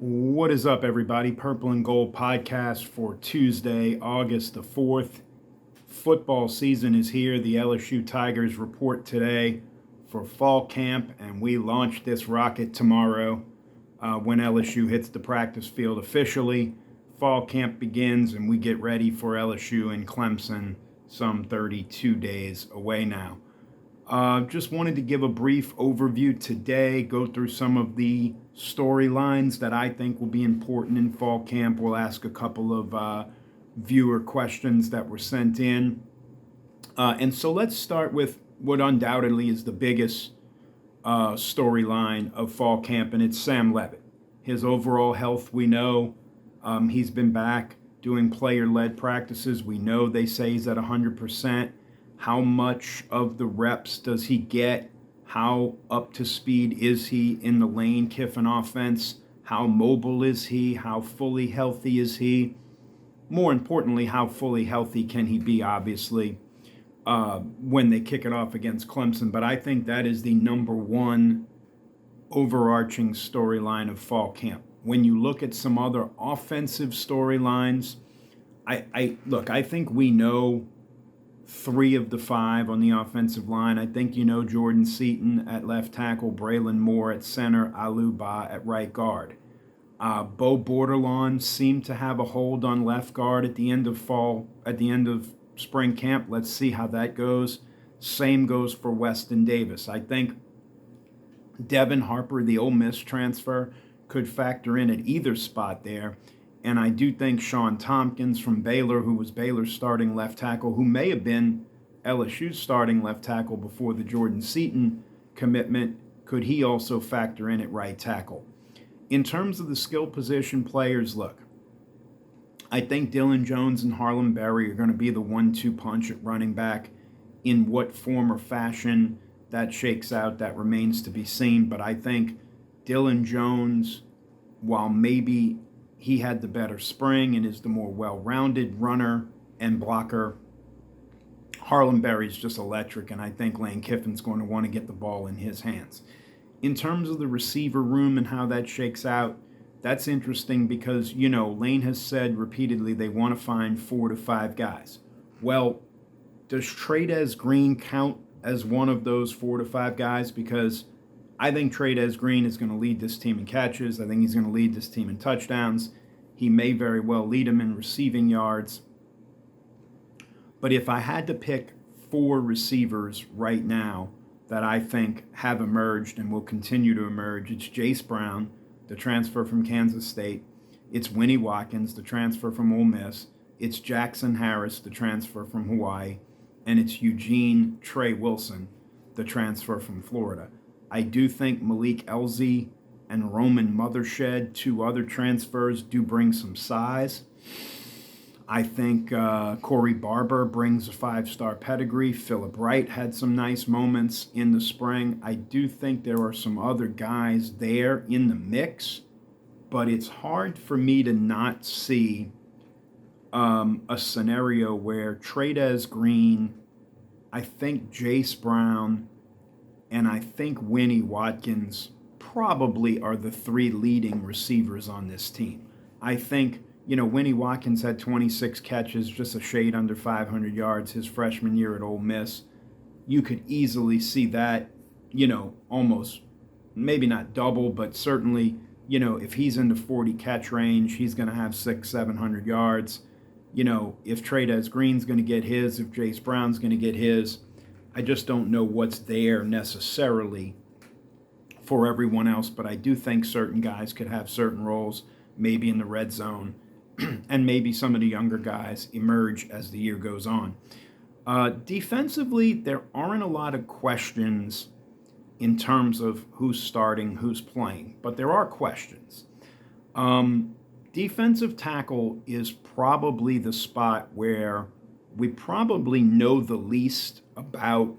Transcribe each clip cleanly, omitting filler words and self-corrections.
What is up, everybody? Purple and Gold podcast for Tuesday, August the 4th. Football season is here. The LSU Tigers report today for fall camp, and we launch this rocket tomorrow when LSU hits the practice field officially. Fall camp begins, and we get ready for LSU and Clemson some 32 days away now. Just wanted to give a brief overview today, go through some of the storylines that I think will be important in fall camp. We'll ask a couple of viewer questions that were sent in. And so let's start with what undoubtedly is the biggest storyline of fall camp, and it's Sam Levitt. His overall health, we know. He's been back doing player-led practices. We know they say he's at 100%. How much of the reps does he get? How up to speed is he in the Lane Kiffin offense? How mobile is he? How fully healthy is he? More importantly, how fully healthy can he be, obviously, when they kick it off against Clemson? But I think that is the number one overarching storyline of fall camp. When you look at some other offensive storylines, I think we know 3 of the 5 on the offensive line. I think you know Jordan Seaton at left tackle, Braylon Moore at center, Aluba at right guard. Bo Bordelon seemed to have a hold on left guard at the end of spring camp. Let's see how that goes. Same goes for Weston Davis. I think Devin Harper, the Ole Miss transfer, could factor in at either spot there. And I do think Sean Tompkins from Baylor, who was Baylor's starting left tackle, who may have been LSU's starting left tackle before the Jordan Seaton commitment, could he also factor in at right tackle? In terms of the skill position players, look, I think Dylan Jones and Harlem Berry are going to be the 1-2 punch at running back. In what form or fashion that shakes out, that remains to be seen. But I think Dylan Jones, while maybe he had the better spring and is the more well-rounded runner and blocker, Harlem Berry's just electric, and I think Lane Kiffin's going to want to get the ball in his hands. In terms of the receiver room and how that shakes out, that's interesting because, Lane has said repeatedly they want to find 4 to 5 guys. Well, does Trades Green count as one of those 4 to 5 guys? Because I think Trades Green is going to lead this team in catches. I think he's going to lead this team in touchdowns. He may very well lead them in receiving yards. But if I had to pick 4 receivers right now that I think have emerged and will continue to emerge, it's Jace Brown, the transfer from Kansas State. It's Winnie Watkins, the transfer from Ole Miss. It's Jackson Harris, the transfer from Hawaii. And it's Eugene Trey Wilson, the transfer from Florida. I do think Malik Elzy and Roman Mothershed, 2 other transfers, do bring some size. I think Corey Barber brings a 5-star pedigree. Philip Wright had some nice moments in the spring. I do think there are some other guys there in the mix, but it's hard for me to not see a scenario where Trades Green, I think Jace Brown, and I think Winnie Watkins probably are the 3 leading receivers on this team. I think, Winnie Watkins had 26 catches, just a shade under 500 yards his freshman year at Ole Miss. You could easily see that, almost, maybe not double, but certainly, if he's in the 40 catch range, he's going to have 600-700 yards. If Trades Green's going to get his, if Jace Brown's going to get his, I just don't know what's there necessarily for everyone else, but I do think certain guys could have certain roles, maybe in the red zone, and maybe some of the younger guys emerge as the year goes on. Defensively, there aren't a lot of questions in terms of who's starting, who's playing, but there are questions. Defensive tackle is probably the spot where we probably know the least about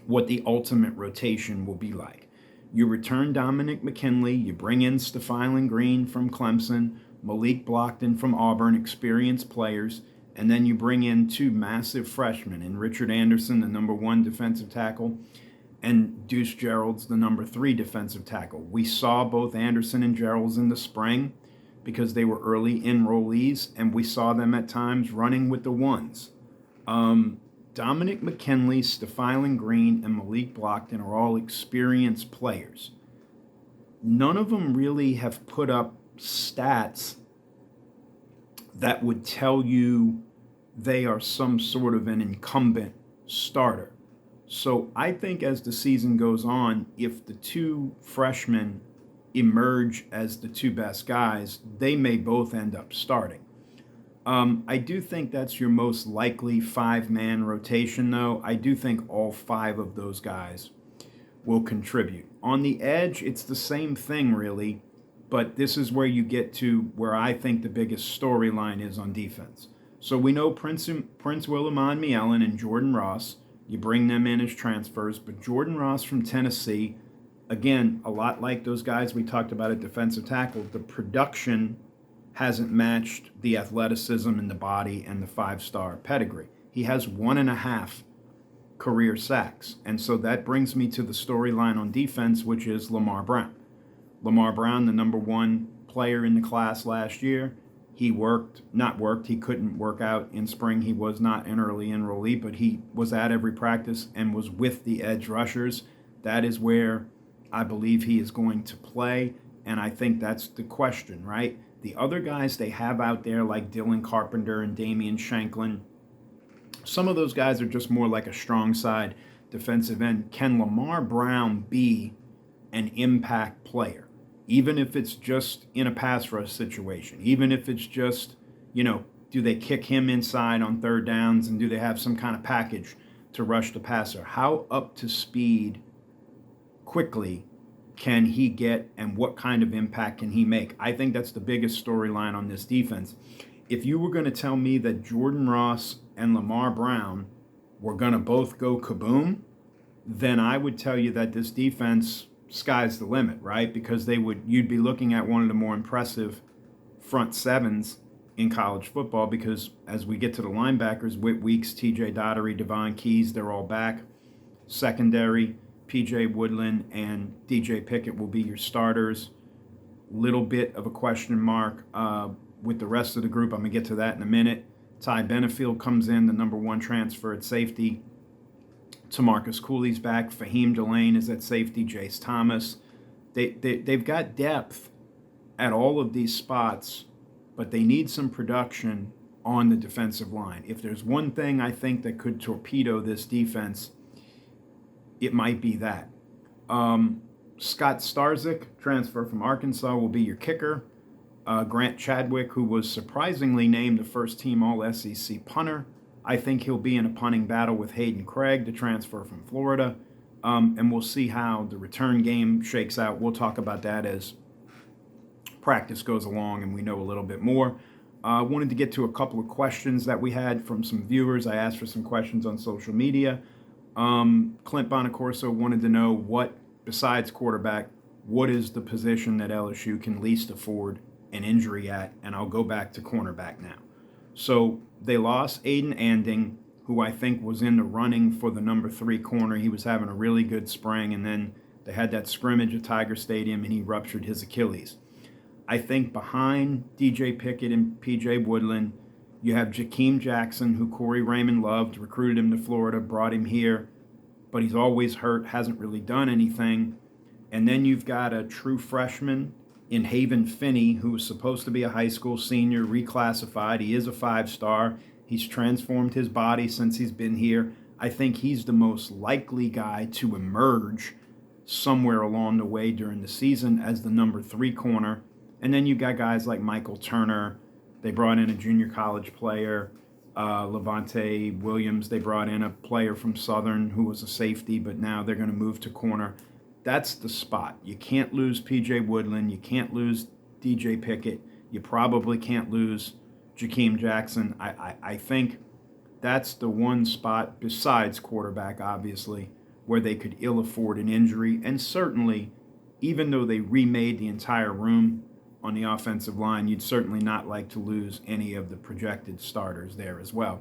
what the ultimate rotation will be like. You return Dominic McKinley, you bring in Stephylon Green from Clemson, Malik Blockton from Auburn, experienced players, and then you bring in 2 massive freshmen in Richard Anderson, the number 1 defensive tackle, and Deuce Gerald's the number 3 defensive tackle. We saw both Anderson and Gerald's in the spring because they were early enrollees, and we saw them at times running with the ones. Dominic McKinley, Stephylan Green, and Malik Blockton are all experienced players. None of them really have put up stats that would tell you they are some sort of an incumbent starter. So I think as the season goes on, if the 2 freshmen emerge as the 2 best guys, they may both end up starting. I do think that's your most likely 5-man rotation, though. I do think all 5 of those guys will contribute. On the edge, it's the same thing, really, but this is where you get to where I think the biggest storyline is on defense. So we know Prince Williman and Jordan Ross. You bring them in as transfers, but Jordan Ross from Tennessee, again, a lot like those guys we talked about at defensive tackle, the production hasn't matched the athleticism in the body and the 5-star pedigree. He has 1.5 career sacks. And so that brings me to the storyline on defense, which is Lamar Brown. Lamar Brown, the number 1 player in the class last year, he couldn't work out in spring. He was not an early enrollee, but he was at every practice and was with the edge rushers. That is where I believe he is going to play, and I think that's the question, right? The other guys they have out there, like Dylan Carpenter and Damian Shanklin, some of those guys are just more like a strong side defensive end. Can Lamar Brown be an impact player? Even if it's just in a pass rush situation, even if it's just, do they kick him inside on 3rd downs and do they have some kind of package to rush the passer? How up to speed quickly can he get, and what kind of impact can he make? I think that's the biggest storyline on this defense. If you were going to tell me that Jordan Ross and Lamar Brown were going to both go kaboom, then I would tell you that this defense, sky's the limit, right? Because you'd be looking at one of the more impressive front 7s in college football, because as we get to the linebackers, Whit Weeks, TJ Dottery, Devon Keys, they're all back. Secondary, PJ Woodland and DJ Pickett will be your starters. Little bit of a question mark with the rest of the group. I'm going to get to that in a minute. Ty Benefield comes in, the number 1 transfer at safety. Tamarcus Cooley's back. Fahim Delane is at safety. Jace Thomas. They've got depth at all of these spots, but they need some production on the defensive line. If there's one thing I think that could torpedo this defense, it might be that. Scott Starzik, transfer from Arkansas, will be your kicker. Grant Chadwick, who was surprisingly named the first-team All-SEC punter. I think he'll be in a punting battle with Hayden Craig, the transfer from Florida. And we'll see how the return game shakes out. We'll talk about that as practice goes along and we know a little bit more. I wanted to get to a couple of questions that we had from some viewers. I asked for some questions on social media. Clint Bonacorso wanted to know what, besides quarterback, what is the position that LSU can least afford an injury at? And I'll go back to cornerback now. So they lost Aiden Anding, who I think was in the running for the number 3 corner. He was having a really good spring, and then they had that scrimmage at Tiger Stadium, and he ruptured his Achilles. I think behind DJ Pickett and PJ Woodland, you have Jakeem Jackson, who Corey Raymond loved, recruited him to Florida, brought him here, but he's always hurt, hasn't really done anything. And then you've got a true freshman in Haven Finney, who was supposed to be a high school senior, reclassified. He is a 5-star. He's transformed his body since he's been here. I think he's the most likely guy to emerge somewhere along the way during the season as the number 3 corner. And then you got guys like Michael Turner. They brought in a junior college player, Levante Williams. They brought in a player from Southern who was a safety, but now they're going to move to corner. That's the spot. You can't lose P.J. Woodland. You can't lose DJ Pickett. You probably can't lose Jakeem Jackson. I think that's the one spot, besides quarterback, obviously, where they could ill afford an injury. And certainly, even though they remade the entire room on the offensive line, you'd certainly not like to lose any of the projected starters there as well.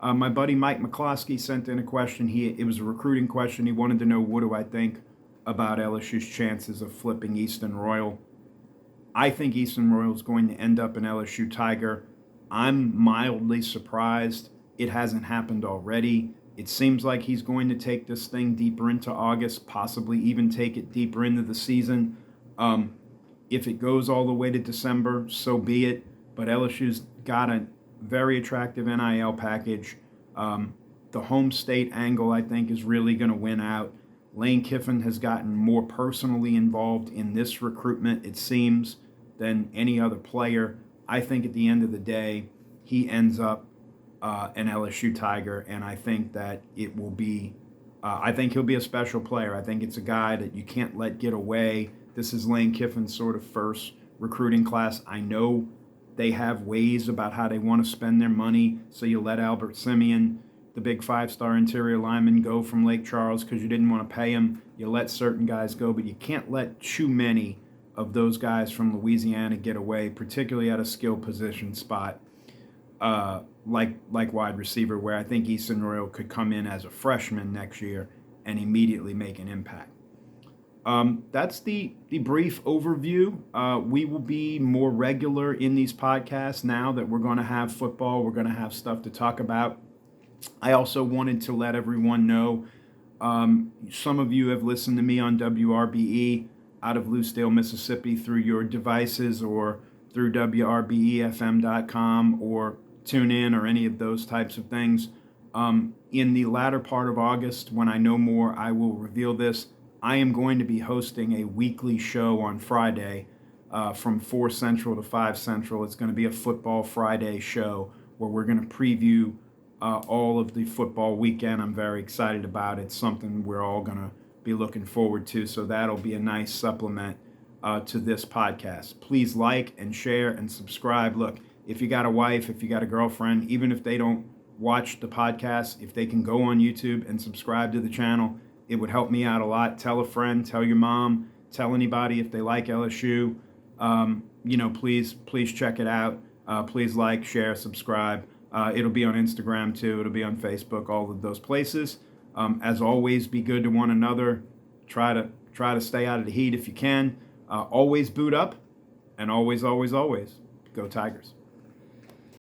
My buddy Mike McCloskey sent in a question. It was a recruiting question. He wanted to know, what do I think about LSU's chances of flipping Easton Royal? I think Easton Royal is going to end up an LSU Tiger. I'm mildly surprised it hasn't happened already. It seems like he's going to take this thing deeper into August, possibly even take it deeper into the season. If it goes all the way to December, so be it. But LSU's got a very attractive NIL package. The home state angle, I think, is really going to win out. Lane Kiffin has gotten more personally involved in this recruitment, it seems, than any other player. I think at the end of the day, he ends up an LSU Tiger, and I think that it will be, I think he'll be a special player. I think it's a guy that you can't let get away. This is Lane Kiffin's sort of first recruiting class. I know they have ways about how they want to spend their money, so you let Albert Simeon, the big 5-star interior lineman, go from Lake Charles because you didn't want to pay him. You let certain guys go, but you can't let too many of those guys from Louisiana get away, particularly at a skill position spot like wide receiver, where I think Easton Royal could come in as a freshman next year and immediately make an impact. That's the brief overview. We will be more regular in these podcasts now that we're going to have football. We're going to have stuff to talk about. I also wanted to let everyone know, some of you have listened to me on WRBE out of Lucedale, Mississippi through your devices or through WRBEFM.com or TuneIn or any of those types of things. In the latter part of August, when I know more, I will reveal this. I am going to be hosting a weekly show on Friday from 4 Central to 5 Central. It's going to be a Football Friday show where we're going to preview all of the football weekend. I'm very excited about it. It's something we're all going to be looking forward to. So that'll be a nice supplement to this podcast. Please like and share and subscribe. Look, if you got a wife, if you got a girlfriend, even if they don't watch the podcast, if they can go on YouTube and subscribe to the channel, it would help me out a lot. Tell a friend, tell your mom, tell anybody if they like LSU. Please check it out. Please like, share, subscribe. It'll be on Instagram too. It'll be on Facebook, all of those places. As always, be good to one another. Try to stay out of the heat if you can. Always boot up, and always, always, always go Tigers.